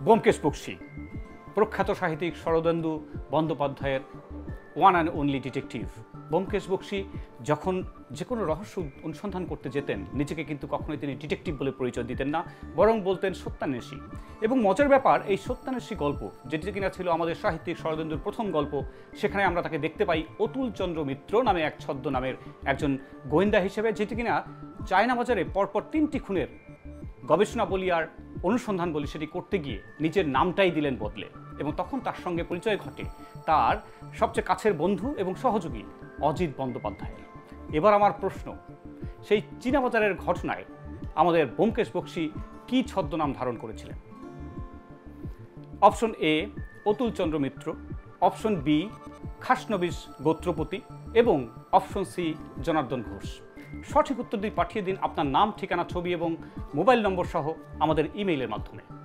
ব্যোমকেশ বক্সী, প্রখ্যাত সাহিত্যিক শরদিন্দু বন্দ্যোপাধ্যায়ের one and only detective. Byomkesh Bakshi যখন যে কোনো রহস্য অনুসন্ধান করতে যেতেন, নিজেকে কিন্তু কখনোই তিনি ডিটেকটিভ বলে পরিচয় দিতেন না, বরং বলতেন সত্যান্বেষী। এবং মজার ব্যাপার, এই সত্যান্বেষী গল্প, যেটি কিনা ছিল আমাদের সাহিত্যিক শরদিন্দুর প্রথম গল্প, সেখানে আমরা তাকে দেখতে পাই অতুল চন্দ্র মিত্র নামে এক ছদ্মনামের একজন গোয়েন্দা হিসেবে, যেটি কিনা চায়না বাজারে পরপর 3টি খুনের গবেষণা বলি আর অনুসন্ধান বলি সেটি করতে গিয়ে নিজের নামটাই দিলেন বদলে। এবং তখন তার সঙ্গে পরিচয় ঘটে তার সবচেয়ে কাছের বন্ধু এবং সহযোগী অজিত বন্দ্যোপাধ্যায়ের। এবার আমার প্রশ্ন, সেই চীনাবাজারের ঘটনায় আমাদের ব্যোমকেশ বক্সী কী ছদ্মনাম ধারণ করেছিলেন? Option A Atul Chandra Mitra, option B Khasnabish Gotrapati এবং অপশন সি জনার্দন ঘোষ। সঠিক উত্তর দিয়ে পাঠিয়ে দিন আপনার নাম, ঠিকানা, ছবি এবং মোবাইল নম্বর সহ আমাদের ইমেইলের মাধ্যমে।